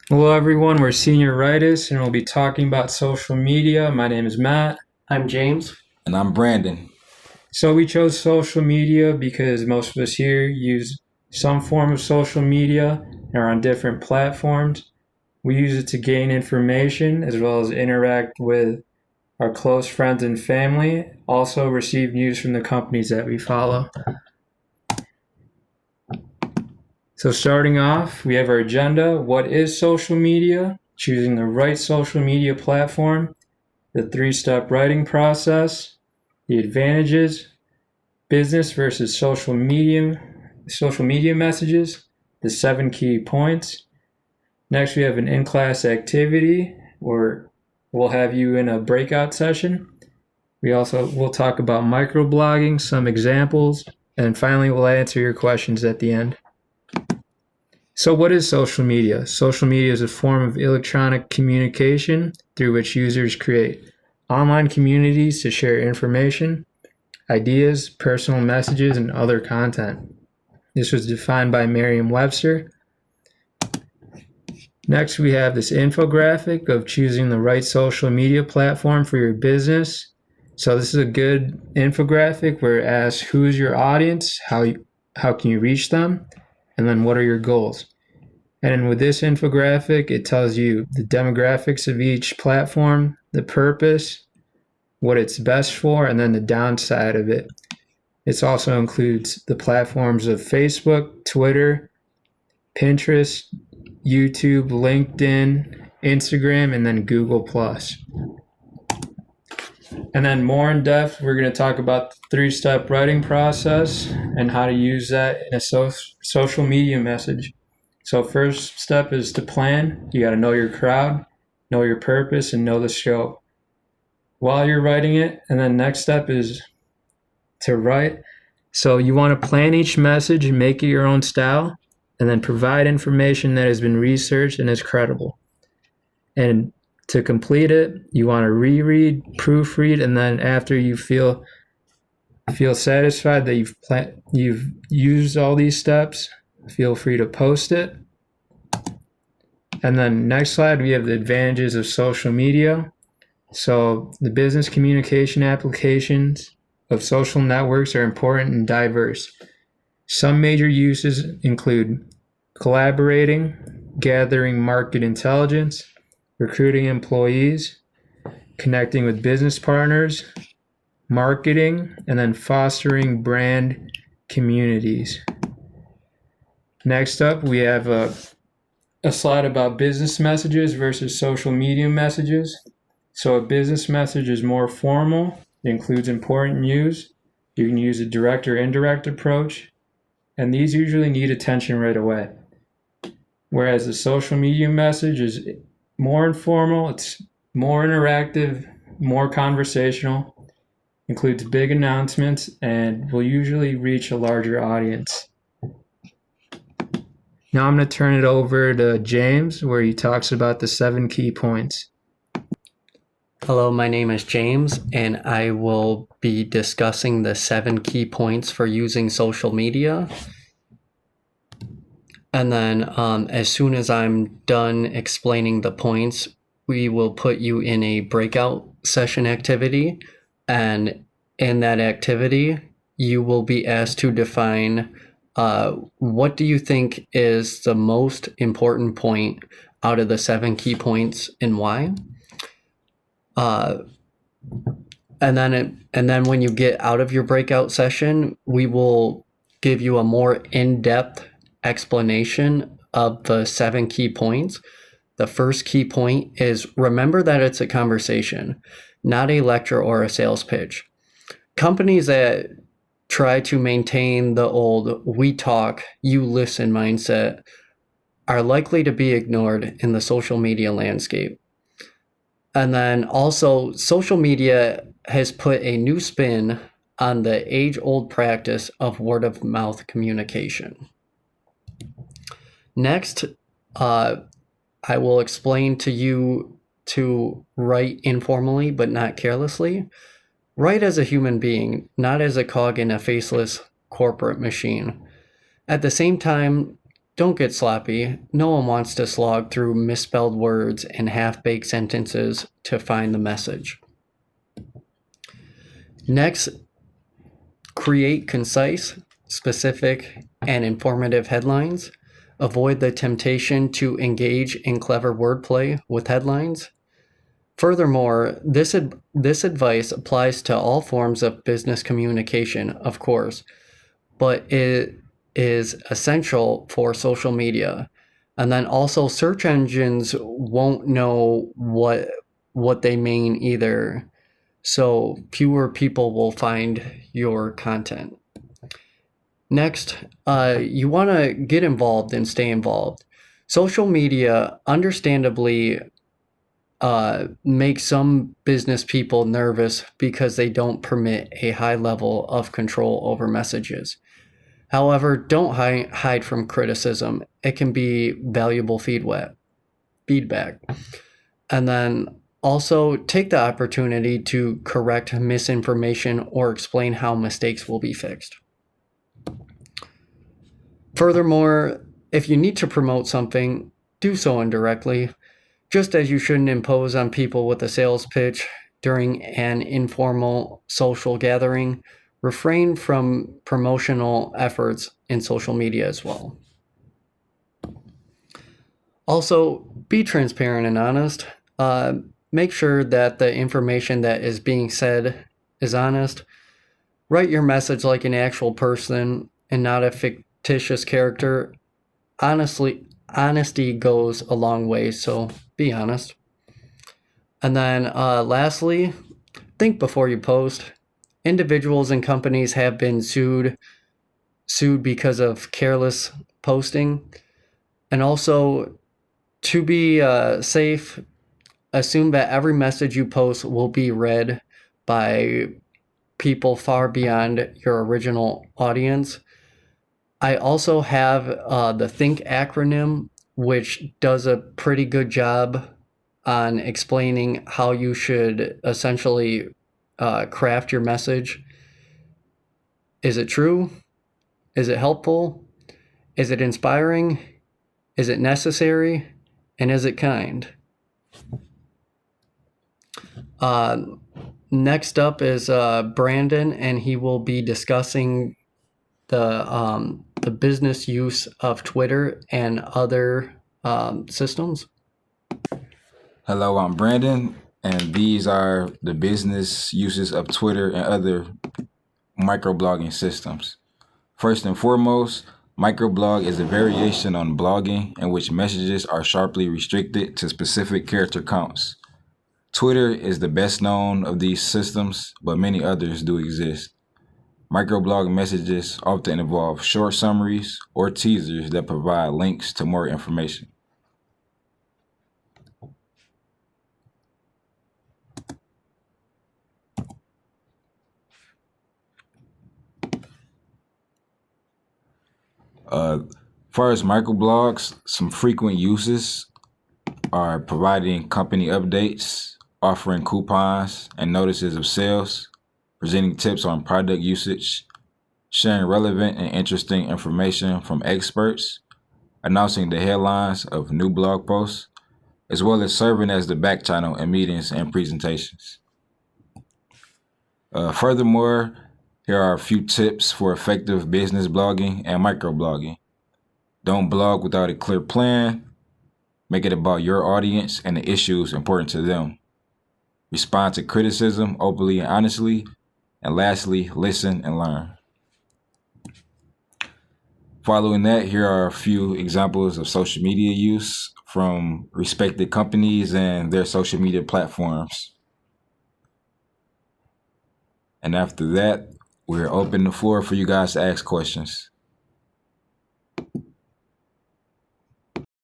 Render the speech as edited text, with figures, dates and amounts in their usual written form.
Hello, everyone. We're Senior-itous, and we'll be talking about social media. My name is Matt. I'm James. And I'm Brandon. So we chose social media because most of us here use some form of social media and are on different platforms. We use it to gain information as well as interact with our close friends and family, also receive news from the companies that we follow. So starting off, we have our agenda. What is social media? Choosing the right social media platform, the three-step writing process, the advantages, business versus social media messages, the 7 key points. Next, we have an in-class activity where we'll have you in a breakout session. We'll talk about microblogging, some examples, and finally we'll answer your questions at the end. So what is social media? Social media is a form of electronic communication through which users create online communities to share information, ideas, personal messages, and other content. This was defined by Merriam-Webster. Next, we have this infographic of choosing the right social media platform for your business. So this is a good infographic where it asks who is your audience, how can you reach them, and then what are your goals. And with this infographic, it tells you the demographics of each platform, the purpose, what it's best for, and then the downside of it. It also includes the platforms of Facebook, Twitter, Pinterest, YouTube, LinkedIn, Instagram, and then Google+. And then more in depth, we're going to talk about the three-step writing process and how to use that in a social media message. So first step is to plan. You got to know your crowd, know your purpose, and know the scope while you're writing it. And then next step is to write. So you want to plan each message and make it your own style, and then provide information that has been researched and is credible. And to complete it, you want to reread, proofread, and then after you feel satisfied that you've used all these steps, feel free to post it. And then next slide, we have the advantages of social media. So the business communication applications of social networks are important and diverse. Some major uses include collaborating, gathering market intelligence, recruiting employees, connecting with business partners, marketing, and then fostering brand communities. Next up, we have a slide about business messages versus social media messages. So a business message is more formal. It includes important news. You can use a direct or indirect approach, and these usually need attention right away. Whereas the social media message is more informal, it's more interactive, more conversational, includes big announcements, and will usually reach a larger audience. Now I'm going to turn it over to James, where he talks about the 7 key points. Hello, my name is James, and I will be discussing the 7 key points for using social media. And then as soon as I'm done explaining the points, we will put you in a breakout session activity. And in that activity, you will be asked to define what do you think is the most important point out of the 7 key points and why? And then when you get out of your breakout session, we will give you a more in-depth explanation of the 7 key points. The first key point is remember that it's a conversation, not a lecture or a sales pitch. Companies that try to maintain the old we talk, you listen mindset are likely to be ignored in the social media landscape. And then also, social media has put a new spin on the age-old practice of word-of-mouth communication. Next, I will explain to you to write informally but not carelessly. Write as a human being, not as a cog in a faceless corporate machine. At the same time, don't get sloppy. No one wants to slog through misspelled words and half-baked sentences to find the message. Next, create concise, specific, and informative headlines. Avoid the temptation to engage in clever wordplay with headlines. Furthermore, this advice applies to all forms of business communication, of course, but it is essential for social media. And then also search engines won't know what they mean either. So fewer people will find your content. Next, you want to get involved and stay involved. Social media, understandably, make some business people nervous because they don't permit a high level of control over messages. However, don't hide from criticism. It can be valuable feedback. And then also take the opportunity to correct misinformation or explain how mistakes will be fixed. Furthermore, if you need to promote something, do so indirectly. Just as you shouldn't impose on people with a sales pitch during an informal social gathering, refrain from promotional efforts in social media as well. Also, be transparent and honest. Make sure that the information that is being said is honest. Write your message like an actual person and not a fictitious character. Honesty goes a long way, so be honest. And then lastly, think before you post. Individuals and companies have been sued because of careless posting. And also, to be safe, assume that every message you post will be read by people far beyond your original audience. I also have the THINK acronym, which does a pretty good job on explaining how you should essentially craft your message. Is it true? Is it helpful? Is it inspiring? Is it necessary? And is it kind? Next up is Brandon, and he will be discussing the business use of Twitter and other systems. Hello, I'm Brandon, and these are the business uses of Twitter and other microblogging systems. First and foremost, microblog is a variation on blogging in which messages are sharply restricted to specific character counts. Twitter is the best known of these systems, but many others do exist. Microblog messages often involve short summaries or teasers that provide links to more information. As far as microblogs, some frequent uses are providing company updates, offering coupons and notices of sales, presenting tips on product usage, sharing relevant and interesting information from experts, announcing the headlines of new blog posts, as well as serving as the back channel in meetings and presentations. Furthermore, here are a few tips for effective business blogging and microblogging. Don't blog without a clear plan. Make it about your audience and the issues important to them. Respond to criticism openly and honestly. And lastly, listen and learn. Following that, here are a few examples of social media use from respected companies and their social media platforms. And after that, we're open the floor for you guys to ask questions.